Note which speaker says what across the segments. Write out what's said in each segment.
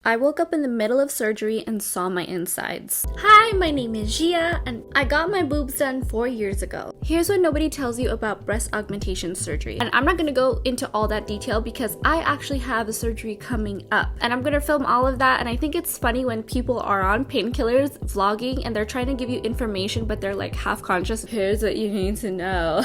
Speaker 1: I woke up in the middle of surgery and saw my insides. Hi, my name is Gia and I got my boobs done 4 years ago. Here's what nobody tells you about breast augmentation surgery. And I'm not gonna go into all that detail because I actually have a surgery coming up. And I'm gonna film all of that, and I think it's funny when people are on painkillers vlogging and they're trying to give you information but they're like half conscious. Here's what you need to know.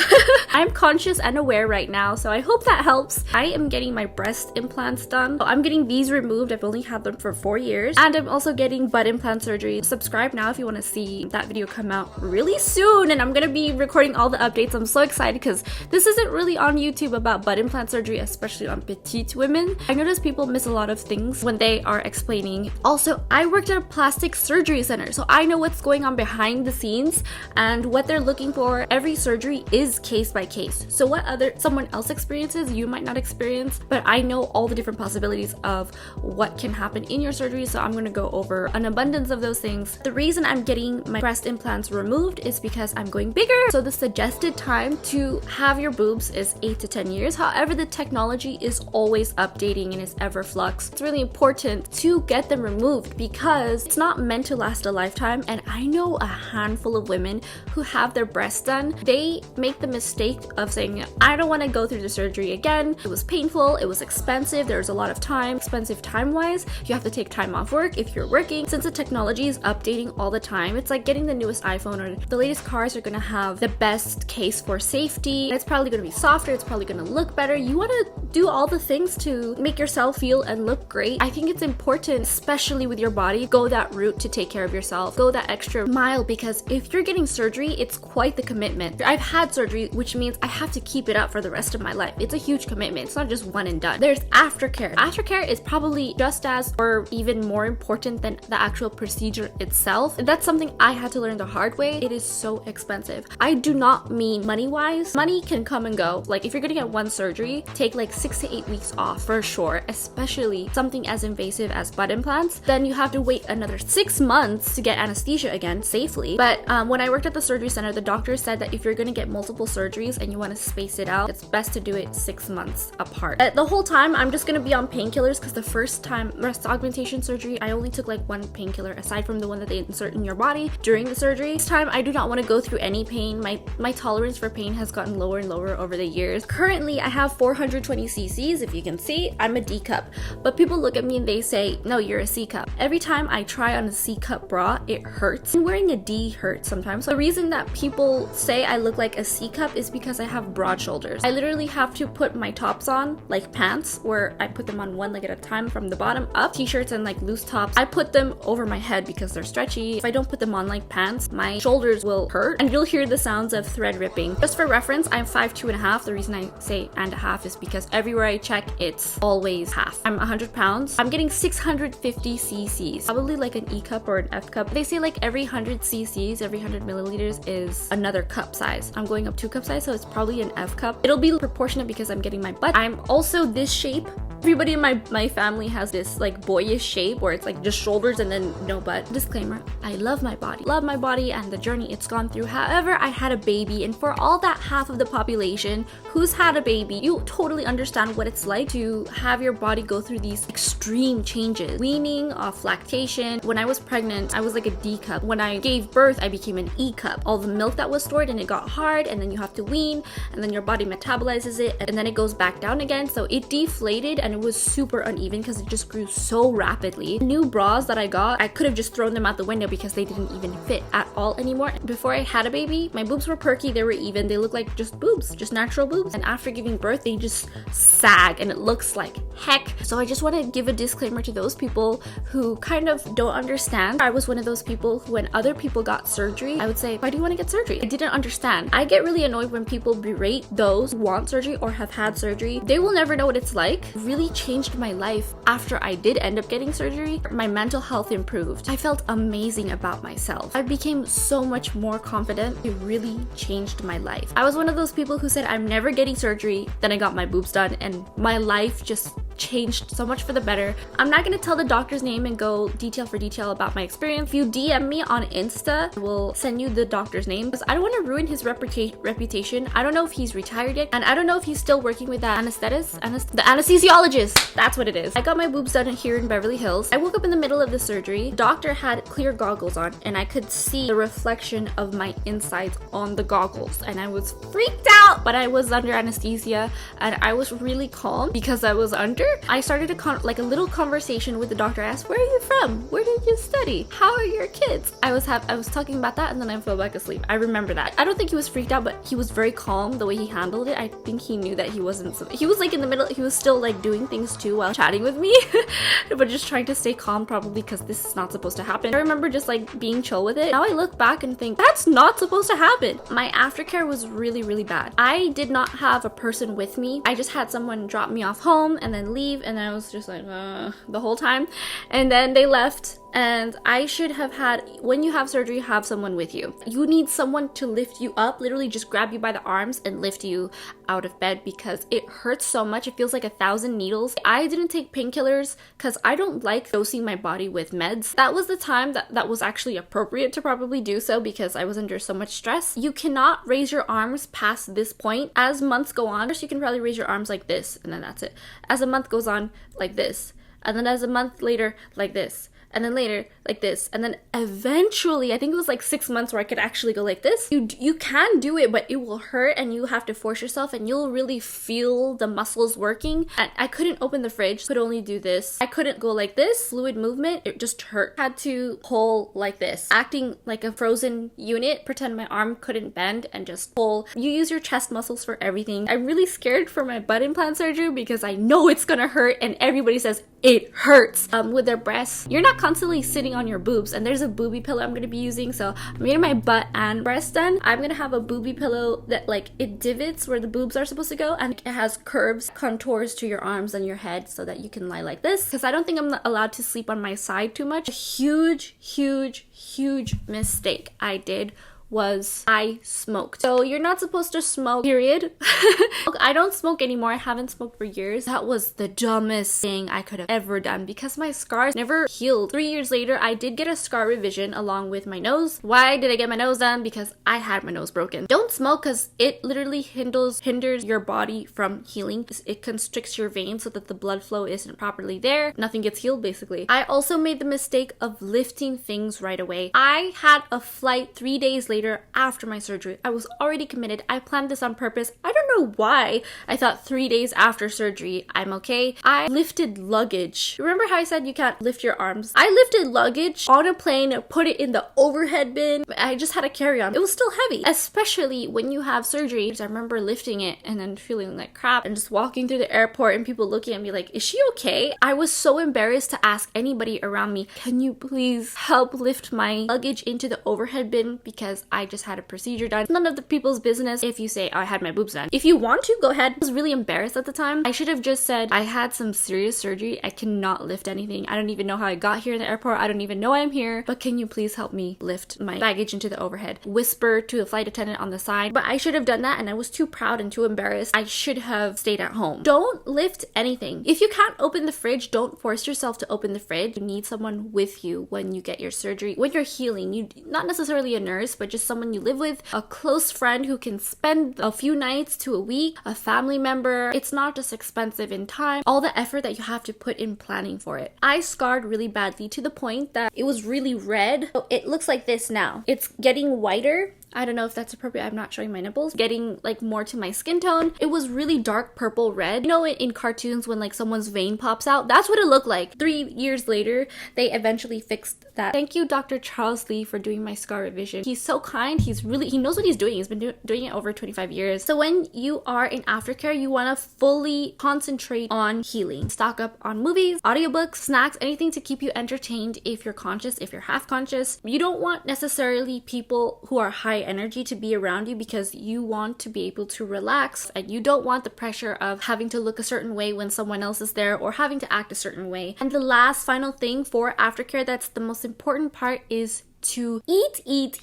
Speaker 1: I'm conscious and aware right now, so I hope that helps. I am getting my breast implants done. I'm getting these removed. I've only had them for 4 years. And I'm also getting butt implant surgery. Subscribe now if you want to see that video come out really soon. And I'm gonna be recording all the updates. I'm so excited because this isn't really on YouTube about butt implant surgery, especially on petite women. I notice people miss a lot of things when they are explaining. Also, I worked at a plastic surgery center, so I know what's going on behind the scenes and what they're looking for. Every surgery is case by case. So what someone else experiences, you might not experience, but I know all the different possibilities of what can happen in your surgery, so I'm going to go over an abundance of those things. The reason I'm getting my breast implants removed is because I'm going bigger. So the suggested time to have your boobs is 8 to 10 years. However, the technology is always updating and is ever flux. It's really important to get them removed because it's not meant to last a lifetime. And I know a handful of women who have their breasts done. They make the mistake of saying, I don't want to go through the surgery again. It was painful, it was expensive, there's a lot of time, expensive time-wise. You have to take time off work if you're working. Since the technology is updating all the time, it's like getting the newest iPhone, or the latest cars are gonna have the best case for safety. It's probably gonna be softer, it's probably gonna look better. You wanna do all the things to make yourself feel and look great. I think it's important, especially with your body, go that route to take care of yourself. Go that extra mile, because if you're getting surgery, it's quite the commitment. I've had surgery, which means I have to keep it up for the rest of my life. It's a huge commitment. It's not just one and done. There's aftercare. Aftercare is probably just as or even more important than the actual procedure itself. That's something I had to learn the hard way. It is so expensive. I do not mean money-wise. Money can come and go. Like if you're gonna get one surgery, take like 6 to 8 weeks off for sure, especially something as invasive as butt implants. Then you have to wait another 6 months to get anesthesia again safely. But when I worked at the surgery center, the doctor said that if you're gonna get multiple surgeries and you want to space it out, it's best to do it 6 months apart. The whole time I'm just gonna be on painkillers because the first time breast augmentation surgery, I only took like one painkiller aside from the one that they insert in your body during the surgery. This time I do not want to go through any pain. My tolerance for pain has gotten lower and lower over the years. Currently I have 420 cc's. If you can see, I'm a D cup, but people look at me and they say, no, you're a C cup. Every time I try on a C cup bra, it hurts, and wearing a D hurts sometimes. So the reason that people say I look like a C cup is because I have broad shoulders. I literally have to put my tops on like pants, where I put them on one leg at a time from the bottom up. T-shirts and like loose tops, I put them over my head because they're stretchy. If I don't put them on like pants, my shoulders will hurt and you'll hear the sounds of thread ripping. Just for reference, I'm 5'2.5". The reason I say and a half is because everywhere I check, it's always half. I'm 100 pounds. I'm getting 650 cc's, probably like an E cup or an F cup. They say like every 100 cc's, every 100 milliliters is another cup size. I'm going up 2 cup size, so it's probably an F cup. It'll be proportionate because I'm getting my butt. I'm also this shape. Everybody in my family has this like boyish shape where it's like just shoulders and then no butt. Disclaimer, I love my body and the journey it's gone through. However, I had a baby, and for all that half of the population who's had a baby, you totally understand what it's like to have your body go through these extreme changes. Weaning off lactation. When I was pregnant, I was like a D cup. When I gave birth, I became an E cup. All the milk that was stored and it got hard, and then you have to wean, and then your body metabolizes it, and then it goes back down again. So it deflated and it was super uneven because it just grew so rapidly. New bras that I got, I could have just thrown them out the window because they didn't even fit at all anymore. Before I had a baby, my boobs were perky, they were even, they looked like just boobs, just natural boobs. And after giving birth, they just sag and it looks like heck. So I just want to give a disclaimer to those people who kind of don't understand. I was one of those people who, when other people got surgery, I would say, why do you want to get surgery? I didn't understand. I get really annoyed when people berate those who want surgery or have had surgery. They will never know what it's like. It really changed my life after I did end up getting surgery. My mental health improved. I felt amazing about myself. I became so much more confident. It really changed my life. I was one of those people who said I'm never getting surgery. Then I got my boobs done and my life just changed so much for the better. I'm not gonna tell the doctor's name and go detail for detail about my experience. If you DM me on Insta, I will send you the doctor's name because I don't want to ruin his reputation. I don't know if he's retired yet, and I don't know if he's still working with that the anesthesiologist. That's what it is. I got my boobs done here in Beverly Hills. I woke up in the middle of the surgery. The doctor had clear goggles on, and I could see the reflection of my insides on the goggles, and I was freaked out, but I was under anesthesia, and I was really calm because I was under. I started a little conversation with the doctor. I asked, "Where are you from? Where did you study? How are your kids?" I was talking about that, and then I fell back asleep. I remember that. I don't think he was freaked out, but he was very calm the way he handled it. I think he knew that he wasn't. He was like in the middle. He was still like doing things too while chatting with me, but just trying to stay calm, probably because this is not supposed to happen. I remember just like being chill with it. Now I look back and think that's not supposed to happen. My aftercare was really, really bad. I did not have a person with me. I just had someone drop me off home and then leave, and I was just like the whole time, and then they left. And I should have had, when you have surgery, have someone with you. You need someone to lift you up, literally just grab you by the arms and lift you out of bed because it hurts so much. It feels like 1,000 needles. I didn't take painkillers because I don't like dosing my body with meds. That was the time that was actually appropriate to probably do so because I was under so much stress. You cannot raise your arms past this point. As months go on, first you can probably raise your arms like this, and then that's it. As a month goes on, like this. And then as a month later, like this. And then later like this, and then eventually I think it was like 6 months where I could actually go like this. You can do it, but it will hurt and you have to force yourself, and you'll really feel the muscles working. And I couldn't open the fridge, could only do this. I couldn't go like this, fluid movement, it just hurt. Had to pull like this, acting like a frozen unit, pretend my arm couldn't bend and just pull. You use your chest muscles for everything. I'm really scared for my butt implant surgery because I know it's gonna hurt, and everybody says it hurts. With their breasts, you're not constantly sitting on your boobs, and there's a booby pillow I'm gonna be using. So I'm getting my butt and breast done. I'm gonna have a booby pillow that like it divots where the boobs are supposed to go, and it has curves, contours to your arms and your head so that you can lie like this, because I don't think I'm not allowed to sleep on my side too much. A huge mistake I did was I smoked. So you're not supposed to smoke, period. I don't smoke anymore. I haven't smoked for years. That was the dumbest thing I could have ever done because my scars never healed. 3 years later, I did get a scar revision along with my nose. Why did I get my nose done? Because I had my nose broken. Don't smoke because it literally hinders your body from healing. It constricts your veins so that the blood flow isn't properly there. Nothing gets healed, basically. I also made the mistake of lifting things right away. I had a flight 3 days later after my surgery. I was already committed. I planned this on purpose. I don't know why I thought 3 days after surgery I'm okay. I lifted luggage. Remember how I said you can't lift your arms? I lifted luggage on a plane, put it in the overhead bin. I just had a carry-on. It was still heavy, especially when you have surgery. I remember lifting it and then feeling like crap and just walking through the airport and people looking at me like, is she okay? I was so embarrassed to ask anybody around me, can you please help lift my luggage into the overhead bin because I just had a procedure done. It's none of the people's business if you say, oh, I had my boobs done. If you want to, go ahead. I was really embarrassed at the time. I should have just said, I had some serious surgery. I cannot lift anything. I don't even know how I got here in the airport. I don't even know I'm here, but can you please help me lift my baggage into the overhead? Whisper to a flight attendant on the side. But I should have done that, and I was too proud and too embarrassed. I should have stayed at home. Don't lift anything. If you can't open the fridge, don't force yourself to open the fridge. You need someone with you when you get your surgery. When you're healing, you not necessarily a nurse, but just someone you live with, a close friend who can spend a few nights to a week, a family member. It's not just expensive in time, all the effort that you have to put in planning for it. I scarred really badly to the point that it was really red. So it looks like this now. It's getting whiter. I don't know if that's appropriate. I'm not showing my nipples. Getting like more to my skin tone. It was really dark purple red. You know, in cartoons when like someone's vein pops out? That's what it looked like. 3 years later, they eventually fixed that. Thank you, Dr. Charles Lee, for doing my scar revision. He's so kind. He knows what he's doing. He's been doing it over 25 years. So when you are in aftercare, you want to fully concentrate on healing. Stock up on movies, audiobooks, snacks, anything to keep you entertained if you're conscious, if you're half conscious. You don't want necessarily people who are high energy to be around you because you want to be able to relax, and you don't want the pressure of having to look a certain way when someone else is there or having to act a certain way. And the last final thing for aftercare, that's the most important part, is to eat.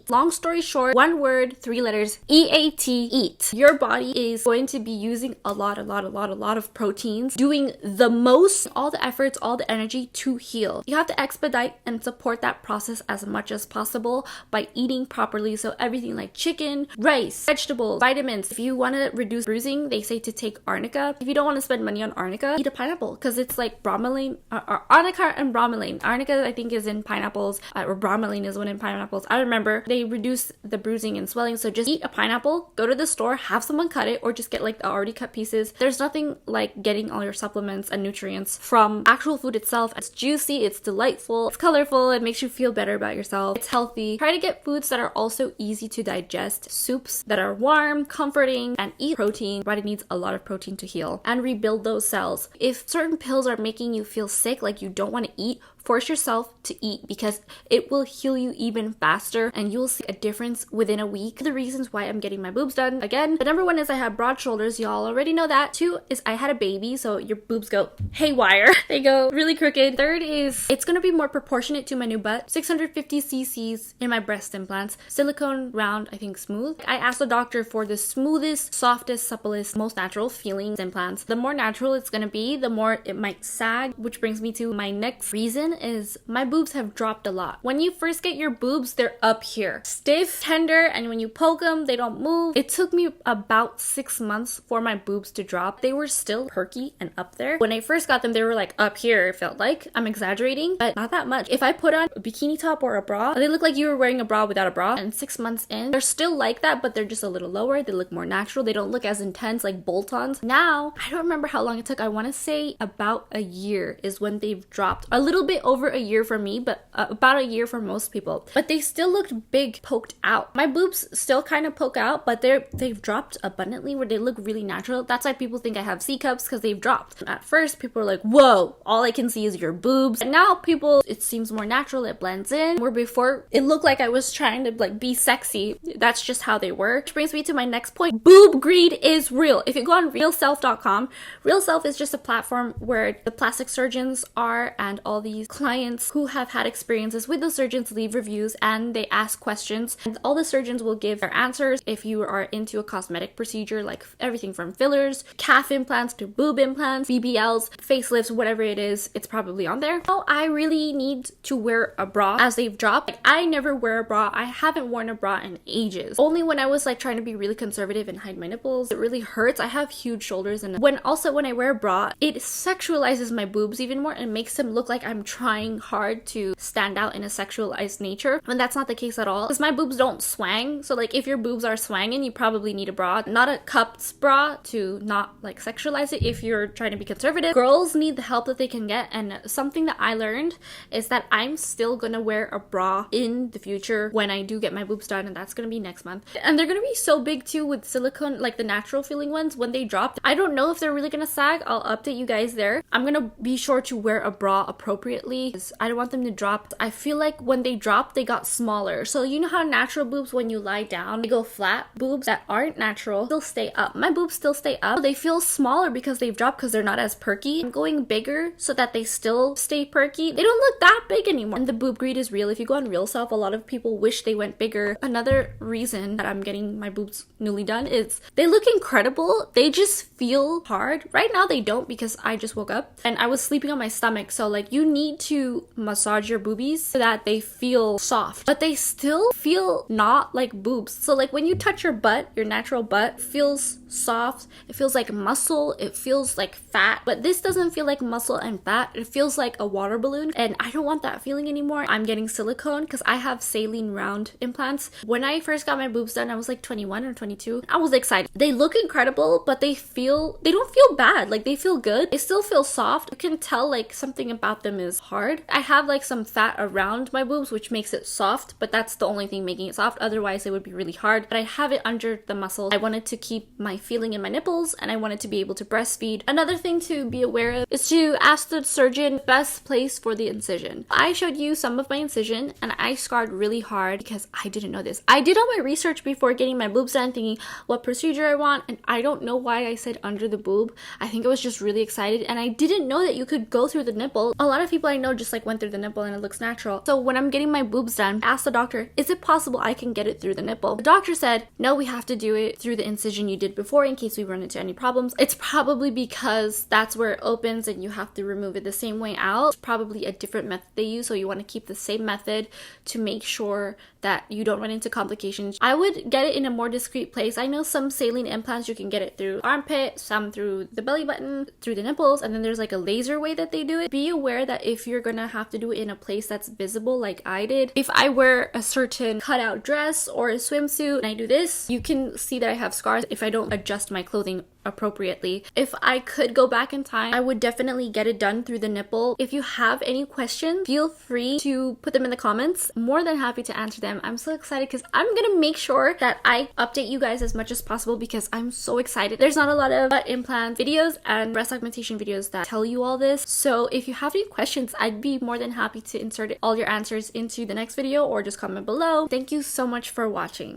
Speaker 1: Long story short, one word, 3 letters, EAT, eat. Your body is going to be using a lot of proteins, doing the most, all the efforts, all the energy to heal. You have to expedite and support that process as much as possible by eating properly. So everything like chicken, rice, vegetables, vitamins. If you want to reduce bruising, they say to take arnica. If you don't want to spend money on arnica, eat a pineapple because it's like bromelain, arnica and bromelain. Arnica I think is in pineapples, or bromelain is one in pineapples. I remember they reduce the bruising and swelling. So just eat a pineapple, go to the store, have someone cut it, or just get like the already cut pieces. There's nothing like getting all your supplements and nutrients from actual food itself. It's juicy, it's delightful, it's colorful, it makes you feel better about yourself, it's healthy. Try to get foods that are also easy to digest, soups that are warm, comforting, and eat protein. Your body needs a lot of protein to heal and rebuild those cells. If certain pills are making you feel sick, like you don't want to eat, force yourself to eat because it will heal you even faster and you'll see a difference within a week. The reasons why I'm getting my boobs done, again, the number one is I have broad shoulders. Y'all already know that. 2 is I had a baby, so your boobs go haywire. They go really crooked. 3rd is it's going to be more proportionate to my new butt. 650 cc's in my breast implants. Silicone, round, I think smooth. I asked the doctor for the smoothest, softest, supplest, most natural feeling implants. The more natural it's going to be, the more it might sag, which brings me to my next reason is my boobs have dropped a lot. When you first get your boobs, they're up here, stiff, tender, and when you poke them, they don't move. It took me about 6 months for my boobs to drop. They were still perky and up there. When I first got them, they were like up here, it felt like. I'm exaggerating, but not that much. If I put on a bikini top or a bra, they look like you were wearing a bra without a bra. And 6 months in, they're still like that, but they're just a little lower. They look more natural. They don't look as intense like bolt-ons. Now, I don't remember how long it took. I want to say about a year is when they've dropped. A little bit over a year for me, but about a year for most people. But they still looked big, poked out. My boobs still kind of poke out, but they've dropped abundantly where they look really natural. That's why people think I have C cups, because they've dropped. At first, people were like, whoa, all I can see is your boobs. And now people, it seems more natural, it blends in. Where before, it looked like I was trying to like be sexy. That's just how they were. Which brings me to my next point. Boob greed is real. If you go on realself.com, Real Self is just a platform where the plastic surgeons are and all these clients who have had experiences with the surgeons leave reviews and they ask questions, and all the surgeons will give their answers. If you are into a cosmetic procedure, like everything from fillers, calf implants to boob implants, BBLs, facelifts, whatever it is, it's probably on there. Oh, I really need to wear a bra as they've dropped. Like, I never wear a bra. I haven't worn a bra in ages. Only when I was like trying to be really conservative and hide my nipples. It really hurts. I have huge shoulders, and when I wear a bra, it sexualizes my boobs even more and makes them look like I'm trying hard to stand out in a sexualized nature, and that's not the case at all, because my boobs don't swang. So like if your boobs are swanging, you probably need a bra, not a cupped bra, to not like sexualize it. If you're trying to be conservative, girls need the help that they can get. And something that I learned is that I'm still gonna wear a bra in the future when I do get my boobs done, and that's gonna be next month. And they're gonna be so big too with silicone, like the natural feeling ones. When they drop, I don't know if they're really gonna sag. I'll update you guys there. I'm gonna be sure to wear a bra appropriately because I don't want them to drop. I feel like when they dropped, they got smaller. So you know how natural boobs, when you lie down, they go flat? Boobs that aren't natural still stay up. My boobs still stay up. They feel smaller because they've dropped, because they're not as perky. I'm going bigger so that they still stay perky. They don't look that big anymore. And the boob greed is real. If you go on Real Self, a lot of people wish they went bigger. Another reason that I'm getting my boobs newly done is they look incredible. They just feel hard. Right now they don't, because I just woke up and I was sleeping on my stomach. So like you need to massage your boobies so that they feel soft, but they still feel not like boobs. So like when you touch your butt, your natural butt feels soft. It feels like muscle. It feels like fat, but this doesn't feel like muscle and fat. It feels like a water balloon, and I don't want that feeling anymore. I'm getting silicone because I have saline round implants. When I first got my boobs done, I was like 21 or 22. I was excited. They look incredible, but they don't feel bad. Like they feel good. They still feel soft. You can tell like something about them is hard. I have like some fat around my boobs, which makes it soft, but that's the only thing making it soft. Otherwise it would be really hard. But I have it under the muscles. I wanted to keep my feeling in my nipples, and I wanted to be able to breastfeed. Another thing to be aware of is to ask the surgeon best place for the incision. I showed you some of my incision, and I scarred really hard because I didn't know this. I did all my research before getting my boobs done, thinking what procedure I want, and I don't know why I said under the boob. I think I was just really excited, and I didn't know that you could go through the nipple. A lot of people I know just like went through the nipple and it looks natural. So when I'm getting my boobs done, I asked the doctor, is it possible I can get it through the nipple? The doctor said, no, we have to do it through the incision you did before in case we run into any problems. It's probably because that's where it opens and you have to remove it the same way out. It's probably a different method they use, so you want to keep the same method to make sure that you don't run into complications. I would get it in a more discreet place. I know some saline implants you can get it through armpit, some through the belly button, through the nipples, and then there's like a laser way that they do it. Be aware that if you're gonna have to do it in a place that's visible like I did, if I wear a certain cutout dress or a swimsuit and I do this, you can see that I have scars if I don't adjust my clothing appropriately. If I could go back in time, I would definitely get it done through the nipple. If you have any questions, feel free to put them in the comments. More than happy to answer them. I'm so excited because I'm gonna make sure that I update you guys as much as possible because I'm so excited. There's not a lot of butt implant videos and breast augmentation videos that tell you all this. So if you have any questions, I'd be more than happy to insert all your answers into the next video or just comment below. Thank you so much for watching.